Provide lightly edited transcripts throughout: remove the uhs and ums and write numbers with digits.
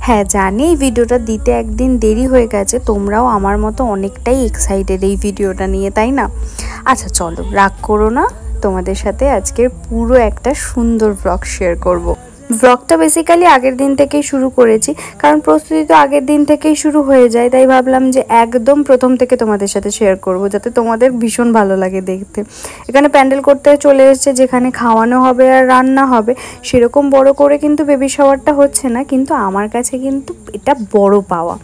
হ্যাঁ জানি এই ভিডিওটা দিতে একদিন দেরি হয়ে গেছে, তোমরাও আমার মতো অনেকটাই এক্সাইটেড এই ভিডিওটা নিয়ে, তাই না? আচ্ছা চলো রাগ করো না, তোমাদের সাথে আজকের পুরো একটা সুন্দর ব্লগ শেয়ার করব। ব্লগটা বেসিক্যালি আগের দিন থেকেই শুরু করেছি, কারণ প্রস্তুতি তো আগের দিন থেকেই শুরু হয়ে যায়, তাই ভাবলাম যে একদম প্রথম থেকে তোমাদের সাথে শেয়ার করব, যাতে তোমাদের ভীষণ ভালো লাগে দেখতে। এখানে প্যান্ডেল করতে চলে এসেছে, যেখানে খাওয়ানো হবে আর রান্না হবে। সেরকম বড় করে কিন্তু বেবি শাওয়ারটা হচ্ছে না, কিন্তু আমার কাছে কিন্তু এটা বড় পাওয়া।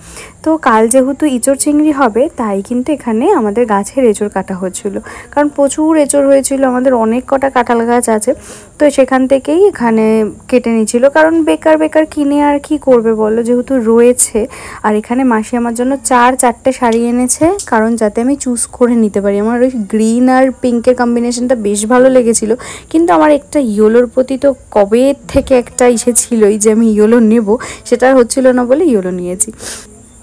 তো কাল যেহেতু ইঁচড় চিংড়ি হবে, তাই কিন্তু এখানে আমাদের গাছের এঁচড় কাটা হচ্ছিল, কারণ প্রচুর এঁচড় হয়েছিল, আমাদের অনেক কটা কাঁঠাল গাছ আছে। তো সেখান থেকেই এখানে কেটে নিয়েছিল, কারণ বেকার বেকার কিনে আর কি করবে বলো, যেহেতু রয়েছে। আর এখানে মাসি আমার জন্য চারটে শাড়ি এনেছে, কারণ যাতে আমি চুজ করে নিতে পারি। আমার ওই গ্রিন আর পিঙ্কের কম্বিনেশনটা বেশ ভালো লেগেছিল, কিন্তু আমার একটা ইয়েলোর প্রতি তো কবে থেকে একটা ইসে ছিলই যে আমি ইয়েলো নেব, সেটা হচ্ছিল না বলে ইয়েলো নিয়েছি।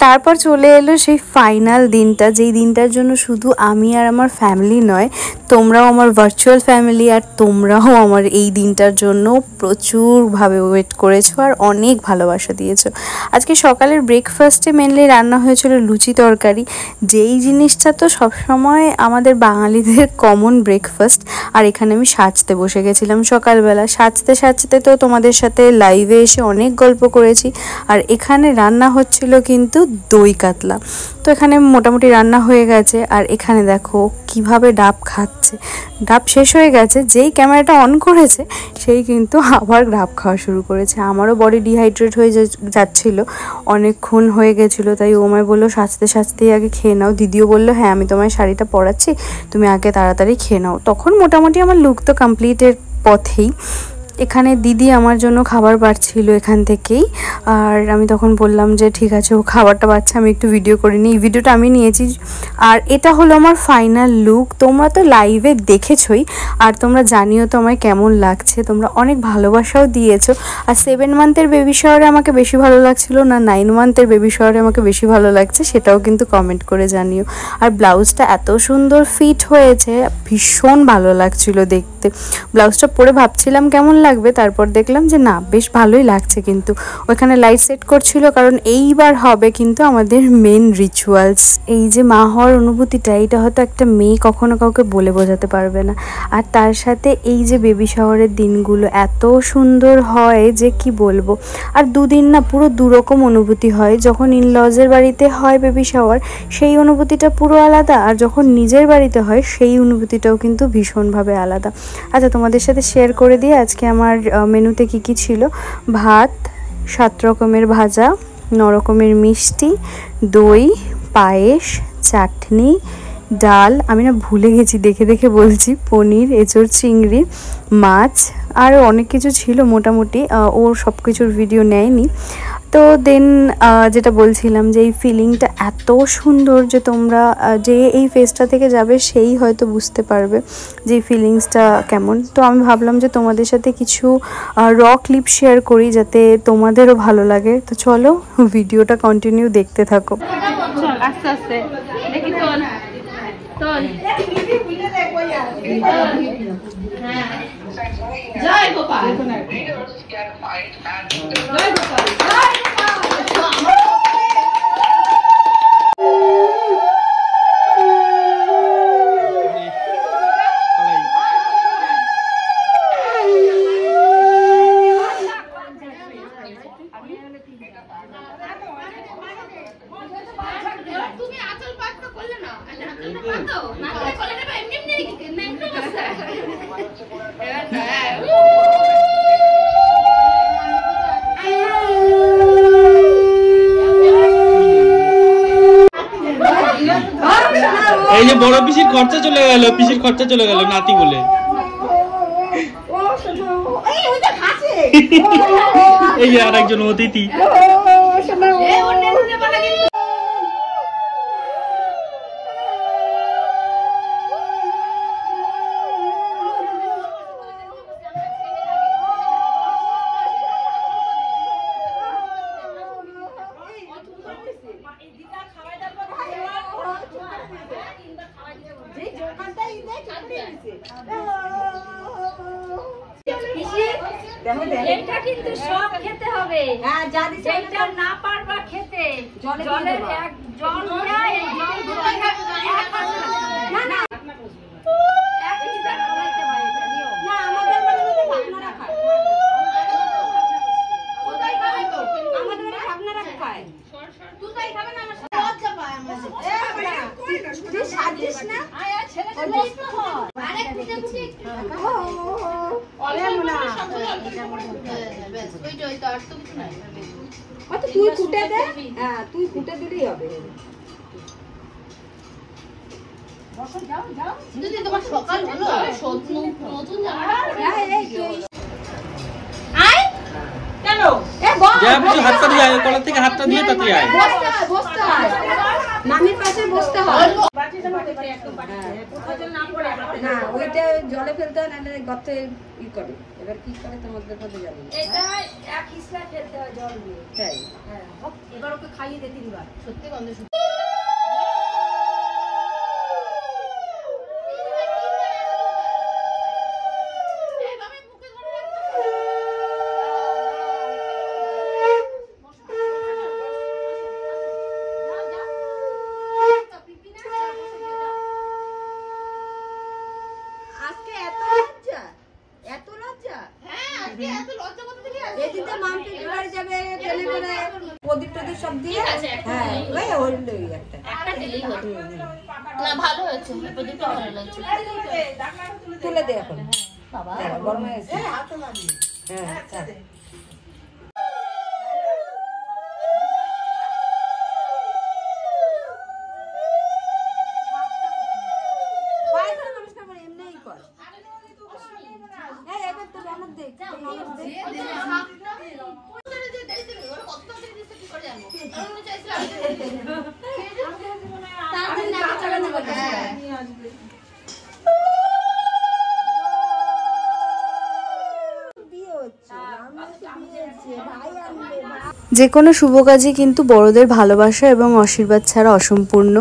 তারপর চলে এলো সেই ফাইনাল দিনটা, যেই দিনটার জন্য শুধু আমি আর আমার ফ্যামিলি নয়, তোমরাও আমার ভার্চুয়াল ফ্যামিলি আর তোমরাও আমার এই দিনটার জন্য প্রচুরভাবে ওয়েট করেছো আর অনেক ভালোবাসা দিয়েছো। আজকে সকালের ব্রেকফাস্টে মেনলি রান্না হয়েছিল লুচি তরকারি, যেই জিনিসটা তো সবসময় আমাদের বাঙালিদের কমন ব্রেকফাস্ট। আর এখানে আমি সাজতে বসে গেছিলাম সকালবেলা, সাজতে সাজতে তো তোমাদের সাথে লাইভে এসে অনেক গল্প করেছি। আর এখানে রান্না হচ্ছিল কিন্তু দই কাতলা। তো এখানে মোটামুটি রান্না হয়ে গেছে, আর এখানে দেখো কিভাবে ডাব খাচ্ছে। ডাব শেষ হয়ে গেছে, যেই ক্যামেরাটা অন করেছে সেই কিন্তু আবার ডাব খাওয়া শুরু করেছে। আমারও বডি ডিহাইড্রেট হয়ে যাচ্ছিল, অনেকক্ষণ হয়ে গেছিলো, তাই ও আমায় বললো সাজতে সাজতেই আগে খেয়ে নাও। দিদিও বললো হ্যাঁ আমি তোমায় শাড়িটা পরাচ্ছি, তুমি আগে তাড়াতাড়ি খেয়ে নাও। তখন মোটামুটি আমার লুক তো কমপ্লিটের পথেই। এখানে দিদি আমার জন্য খাবার বাড়ছিল এখান থেকেই, আর আমি তখন বললাম যে ঠিক আছে ও খাবারটা বাড়ছে, আমি একটু ভিডিও করে নিই। এই ভিডিওটা আমি নিয়েছি, আর এটা হলো আমার ফাইনাল লুক। তোমরা তো লাইভে দেখেছোই, আর তোমরা জানিও তো আমায় কেমন লাগছে, তোমরা অনেক ভালোবাসাও দিয়েছো। আর 7 মান্থের বেবি শাওয়ারে আমাকে বেশি ভালো লাগছিল না 9 মান্থের বেবি শাওয়ারে আমাকে বেশি ভালো লাগছে, সেটাও কিন্তু কমেন্ট করে জানিও। আর ব্লাউজটা এত সুন্দর ফিট হয়েছে, ভীষণ ভালো লাগছিল দেখতে। ব্লাউজটা পরে ভাবছিলাম কেমন লাগবে, তারপর দেখলাম যে না বেশ ভালোই লাগছে। কিন্তু ওখানে লাইট সেট করছিল, কারণ এইবার হবে কিন্তু আমাদের মেন রিচুয়ালস। এই যে মা হওয়ার অনুভূতিটা, এইটা হয়তো একটা মেয়ে কখনো কাউকে বলে বোঝাতে পারবে না। আর তার সাথে এই যে বেবি শাওয়ারের দিনগুলো এত সুন্দর হয় যে কি বলবো। আর দুদিন না পুরো দুরকম অনুভূতি হয়। যখন ইনলজের বাড়িতে হয় বেবি শাওয়ার, সেই অনুভূতিটা পুরো আলাদা, আর যখন নিজের বাড়িতে হয় সেই অনুভূতিটাও কিন্তু ভীষণভাবে আলাদা। আচ্ছা তোমাদের সাথে শেয়ার করে দিয়ে আজকে আমার মেনুতে কি ছিল। ভাত, 7 রকমের ভাজা, 9 রকমের মিষ্টি, দই, পায়েস, চাটনি, ডাল, আমি না ভুলে গেছি দেখে দেখে বলছি, পনির, এঁচড় চিংড়ি, মাছ, আরও অনেক কিছু ছিল মোটামুটি। ও সব কিছুর ভিডিও নেয়নি। তো দেন যেটা বলছিলাম যে এই ফিলিংটা এত সুন্দর যে তোমরা যে এই ফেসটা থেকে যাবে সেই হয়তো বুঝতে পারবে যে এই ফিলিংসটা কেমন। তো আমি ভাবলাম যে তোমাদের সাথে কিছু র ক্লিপ শেয়ার করি, যাতে তোমাদেরও ভালো লাগে। তো চলো ভিডিওটা কন্টিনিউ দেখতে থাকো। আস্তে আস্তে দেখি চল চল। জয় গোপাল, জয় গোপাল, জয় গোপাল। তুমি আচল পাত করলে না, আচলটা পাত না করে করলে না, এমনি এমনি নেমটো বসে এই যে বড় পিসির খরচা চলে গেল, পিসির খরচা চলে গেল নাতি বলে। এই যে আরেকজন অতিথি। এটা কিন্তু সব খেতে হবে। হ্যাঁ, জানি যেটা না পারবা খেতে জলের এক জল দিয়া এই জল দুটোই না না এক লিটার খাইতে হয়, এটা নিও না। আমাদের বাড়িতে ভাগনারা খায়, কোথায় খায় তো আমাদের বাড়িতে ভাগনারা খায়। তুই খাবে না আমার সাথে লজ্জা পায় আমার সাথে। এ বড়া তুই সাজিস না আয় ছেলে ছেলে আরে কুটে কুটে ও অল্প না ওই তো আর তো কিছু নাই। আচ্ছা তুই কুটে দে, হ্যাঁ তুই কুটে দিলেই হবে। বসো যাও যাও দিদি তোমার সকাল হলো নতুন জামা হ্যাঁ এই তুই আয় কেন এ বস যা কিছু হাতটা দিয়ে আয়, কলার থেকে হাতটা দিয়ে তাতে আয়। বসতে হয় নামির পাশে বসতে হয়। না ওইটা জলে ফেলতে হয়, নাহলে গর্তে ই করে। এবার কি করে তোমাদের মধ্যে জানি এটা এক হিসা ফেলতে হয় জল দিয়ে, তাই হ্যাঁ। এবার ওকে খাইয়ে দে 3 বার। সত্যি গন্ধ ভালো হয়েছে, ভালো লাগছে। তুলে দে এখন বাবা গরম হয়ে গেছে। হ্যাঁ যে কোনো শুভ কাজে কিন্তু বড়দের ভালোবাসা এবং আশীর্বাদ ছাড়া অসম্পূর্ণ।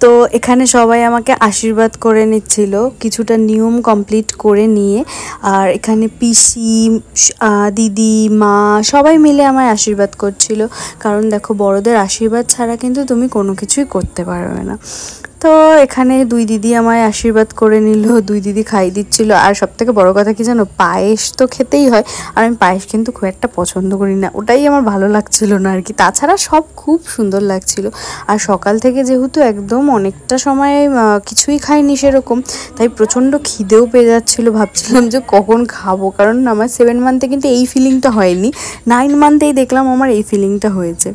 তো এখানে সবাই আমাকে আশীর্বাদ করে নিচ্ছিল, কিছুটা নিয়ম কমপ্লিট করে নিয়ে। আর এখানে পিসি, দিদি, মা সবাই মিলে আমায় আশীর্বাদ করছিল, কারণ দেখো বড়দের আশীর্বাদ ছাড়া কিন্তু তুমি কোনো কিছুই করতে পারবে না। তো এখানে 2 দিদি আমায় আশীর্বাদ করে নিল, 2 দিদি খাই দিচ্ছিল। আর সবথেকে বড় কথা কি জানো, পায়েস তো খেতেই হয়, আর আমি পায়েস কিন্তু খুব একটা পছন্দ করি না, ওটাই আমার ভালো লাগছিল না আর কি। তাছাড়া সব খুব সুন্দর লাগছিল। আর সকাল থেকে যেহেতু একদম অনেকটা সময় কিছুই খাইনি সেরকম, তাই প্রচণ্ড খিদেও পেয়ে যাচ্ছিলো। ভাবছিলাম যে কখন খাবো, কারণ আমার 7 মান্থে কিন্তু এই ফিলিংটা হয়নি, 9 মান্থেই দেখলাম আমার এই ফিলিংটা হয়েছে।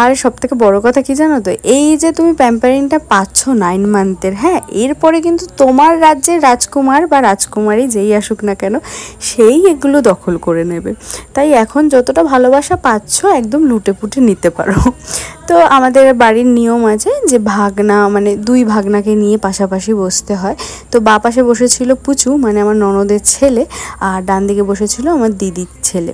আর সবথেকে বড় কথা কি জানো তো, এই যে তুমি প্যাম্পারিংটা পাচ্ছ 9 মান্থের, হ্যাঁ এরপরে কিন্তু তোমার রাজ্যের রাজকুমার বা রাজকুমারী যেই আসুক না কেন, সেই এগুলো দখল করে নেবে। তাই এখন যতটা ভালোবাসা পাচ্ছ একদম লুটে পুটে নিতে পারো। তো আমাদের বাড়ির নিয়ম আছে যে ভাগনা, মানে 2 ভাগনাকে নিয়ে পাশাপাশি বসতে হয়। তো বাঁ পাশে বসেছিল পুচু, মানে আমার ননদের ছেলে, আর ডান দিকে বসেছিল আমার দিদির ছেলে।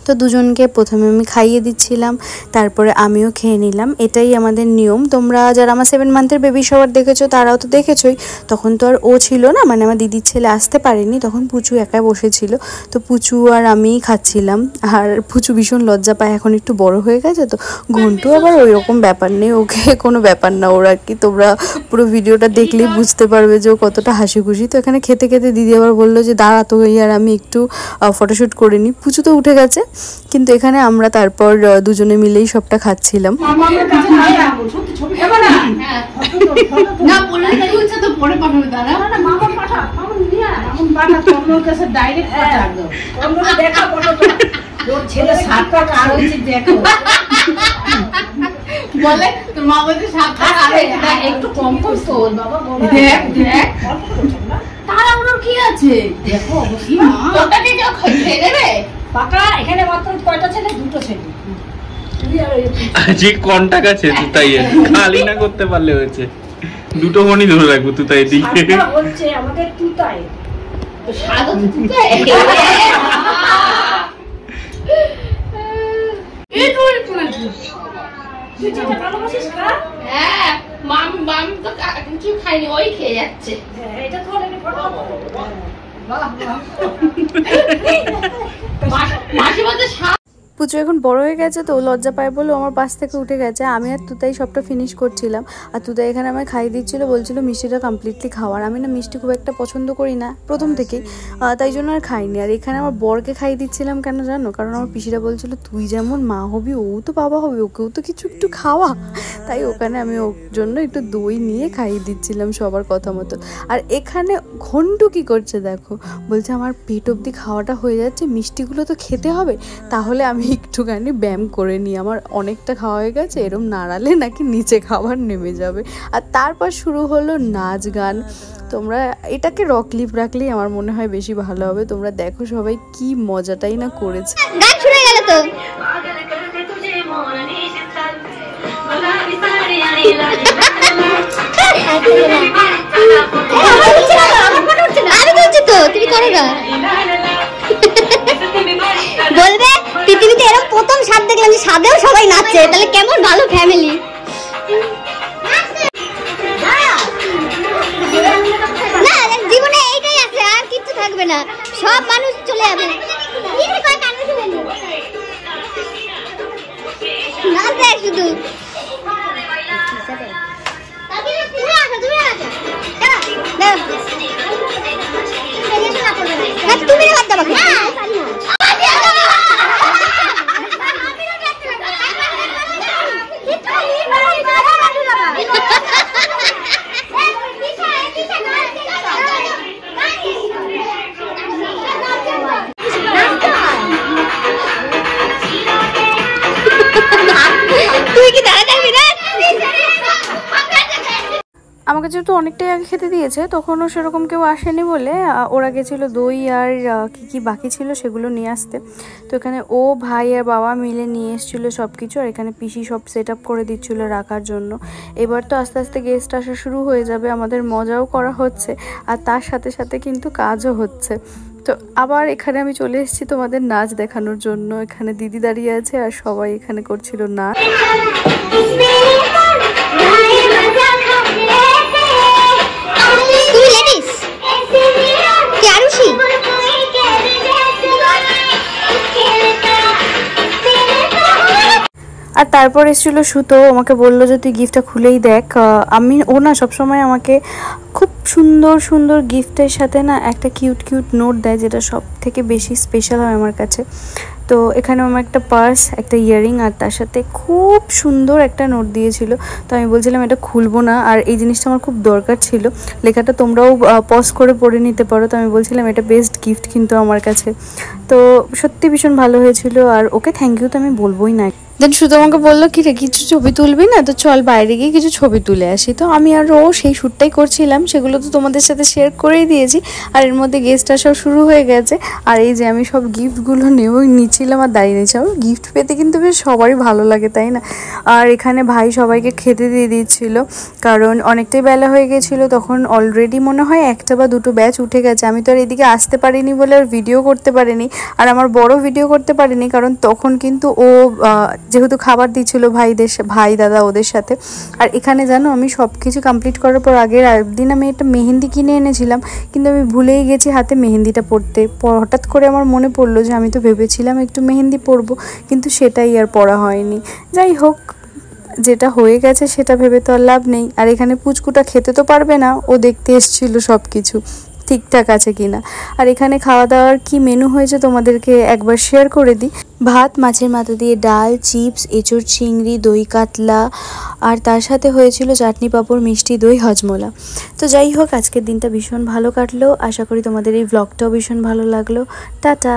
তো দুজনকে প্রথমে আমি খাইয়ে দিচ্ছিলাম, তারপরে আমিও খেয়ে নিলাম। এটাই আমাদের নিয়ম। তোমরা যারা আমার 7 মান্থের বেবি শাওয়ার দেখেছো তারাও তো দেখেছোই। তখন তো আর ও ছিল না, মানে আমার দিদির ছেলে আসতে পারেনি, তখন পুচু একাই বসেছিল। তো পুচু আর আমিই খাচ্ছিলাম। আর পুচু ভীষণ লজ্জা পায়, এখন একটু বড় হয়ে গেছে তো। ঘন্টু আবার ওই রকম ব্যাপার নেই, ওকে কোনো ব্যাপার না ওর আর কি। তোমরা পুরো ভিডিওটা দেখলেই বুঝতে পারবে যে ও কতটা হাসি খুশি। তো এখানে খেতে খেতে দিদি আবার বললো যে দাঁড়া তো, আর আমি একটু ফটোশ্যুট করে নিই। পুচু তো উঠে গেছে, কিন্তু এখানে আমরা তারপর দুজনে মিলেই সবটা খাচ্ছিলাম। বলে তোর মা বলছে একটু কম করছো বাবা, দেখ দেখ তাড়াহুড়োর কি আছে, দেখো ওটাকে কেউ খেয়ে দেবে। পাকা এখানে মাত্র কয়টা ছেলে? 2টো ছেলে। যে কোনটা কাছে তুতাই খালি না করতে পারলে হয়েছে, 2টো ফোনই ধরে রাখবো তুতাই দিকে। হচ্ছে আমাদের তুতাই সাদা তুতাই এই তুই ভালোবাসিস না? হ্যাঁ মাম মাম তো কিছু খাইনি, ওই খেয়ে যাচ্ছে। এটা তো মাসি বলছে পুচু এখন বড় হয়ে গেছে তো লজ্জা পায় বলে আমার পাশ থেকে উঠে গেছে। আমি আর তুতাই সবটা ফিনিশ করছিলাম, আর তুতাই এখানে আমায় খাইয়ে দিচ্ছিল, বলছিল মিষ্টিটা কমপ্লিটলি খাওয়ার। আমি না মিষ্টি খুব একটা পছন্দ করি না প্রথম থেকেই, তাই জন্য আর খাইনি। আর এখানে আমার বরকে খাইয়ে দিচ্ছিলাম কেন জানো, কারণ আমার পিসিরা বলছিল তুই যেমন মা হবি ও তো বাবা হবে, ওকেও তো কিছু একটু খাওয়া। তাই ওখানে আমি ওর জন্য একটু দই নিয়ে খাইয়ে দিচ্ছিলাম সবার কথা মতো। আর এখানে ঘন্টু কি করছে দেখো, বলছে আমার পেট অবধি খাওয়াটা হয়ে যাচ্ছে, মিষ্টিগুলো তো খেতে হবে, তাহলে আমি একটুখানি ব্যায়াম করে নিই, আমার অনেকটা খাওয়া হয়ে গেছে, এরম নাড়ালে নাকি নিচে খাবার নেমে যাবে। আর তারপর শুরু হলো নাচ গান। তোমরা এটাকে রক ক্লিপ রাখলেই আমার মনে হয় বেশি ভালো হবে। তোমরা দেখো সবাই কি মজাটাই না করেছে। গান শুরু হয়ে গেল তো। আমি বলছি তো তুমি করো না। বলবে পৃথিবীতে এরকম প্রথম স্বাদ দেখলাম যে স্বাদেও সবাই নাচছে, তাহলে কেমন ভালো ফ্যামিলি। না জীবনে এইটাই আছে, আর কিচ্ছু থাকবে না, সব মানুষ চলে যাবে। নাচে শুধু তুমি বাদ দাও। আমাকে যেহেতু অনেকটাই আগে খেতে দিয়েছে, তখনও সেরকম কেউ আসেনি বলে ওরা গেছিলো দই আর কি বাকি ছিল সেগুলো নিয়ে আসতে। তো এখানে ও ভাই আর বাবা মিলে নিয়ে এসেছিলো সব কিছু, আর এখানে পিসি সব সেট আপ করে দিচ্ছিলো রাখার জন্য। এবার তো আস্তে আস্তে গেস্ট আসা শুরু হয়ে যাবে, আমাদের মজাও করা হচ্ছে আর তার সাথে সাথে কিন্তু কাজও হচ্ছে। তো আবার এখানে আমি চলে এসেছি তোমাদের নাচ দেখানোর জন্য। এখানে দিদি দাঁড়িয়ে আছে আর সবাই এখানে করছিল নাচ। আর তারপর এসেছিল সুতো, আমাকে বললো যে তুই গিফটটা খুলেই দেখ। ও না সবসময় আমাকে খুব সুন্দর সুন্দর গিফটের সাথে না একটা কিউট কিউট নোট দেয়, যেটা সব থেকে বেশি স্পেশাল হয় আমার কাছে। তো এখানে আমার একটা পার্স, একটা ইয়াররিং আর তার সাথে খুব সুন্দর একটা নোট দিয়েছিল। তো আমি বলছিলাম এটা খুলবো না, আর এই জিনিসটা আমার খুব দরকার ছিল। লেখাটা তোমরাও পজ করে পড়ে নিতে পারো। তো আমি বলছিলাম এটা বেস্ট গিফট কিন্তু আমার কাছে। তো সত্যি ভীষণ ভালো হয়েছিল, আর ওকে থ্যাংক ইউ তো আমি বলবোই না। দেন শুধু আমাকে বললো কি রে কিছু ছবি তুলবি না, তো চল বাইরে গিয়ে কিছু ছবি তুলে আসি। তো আমি আর ও সেই শ্যুটটাই করছিলাম, সেগুলো তো তোমাদের সাথে শেয়ার করেই দিয়েছি। আর এর মধ্যে গেস্ট আসাও শুরু হয়ে গেছে। আর এই যে আমি সব গিফটগুলো নিচ্ছিলাম আর দাঁড়িয়ে নিয়েছিলাম। গিফট পেতে কিন্তু বেশ সবারই ভালো লাগে তাই না। আর এখানে ভাই সবাইকে খেতে দিয়ে দিচ্ছিল, কারণ অনেকটাই বেলা হয়ে গেছিলো। তখন অলরেডি মনে হয় একটা বা দুটো ব্যাচ উঠে গেছে। আমি তো আর এদিকে আসতে পারিনি বলে আর ভিডিও করতে পারিনি, আর আমার বড় ভিডিও করতে পারিনি, কারণ তখন কিন্তু ও যেহেতু খাবার দিচ্ছিল ভাই দাদা ওদের সাথে। আর এখানে জানো আমি সব কিছু কমপ্লিট করার পর আগের একদিন আমি একটা মেহেন্দি কিনে এনেছিলাম, কিন্তু আমি ভুলেই গেছি হাতে মেহেন্দিটা পরতে। হঠাৎ করে আমার মনে পড়লো যে আমি তো ভেবেছিলাম একটু মেহেন্দি পরবো, কিন্তু সেটাই আর পরা হয়নি। যাই হোক, যেটা হয়ে গেছে সেটা ভেবে তো আর লাভ নেই। আর এখানে পুচকুটা খেতে তো পারবে না, ও দেখতে এসেছিল সব কিছু ঠিকঠাক আছে কিনা। আর এখানে খাওয়া দাওয়ার কি মেনু হয়েছে তোমাদেরকে একবার শেয়ার করে দিই। ভাত, মাছের মাথা দিয়ে ডাল, চিপস, এঁচোড় চিংড়ি, দই কাতলা, আর তার সাথে হয়েছিল চাটনি পাঁপড়, মিষ্টি দই, হজমোলা। তো যাই হোক, আজকের দিনটা ভীষণ ভালো কাটলো। আশা করি তোমাদের এই ব্লগটাও ভীষণ ভালো লাগলো। টাটা।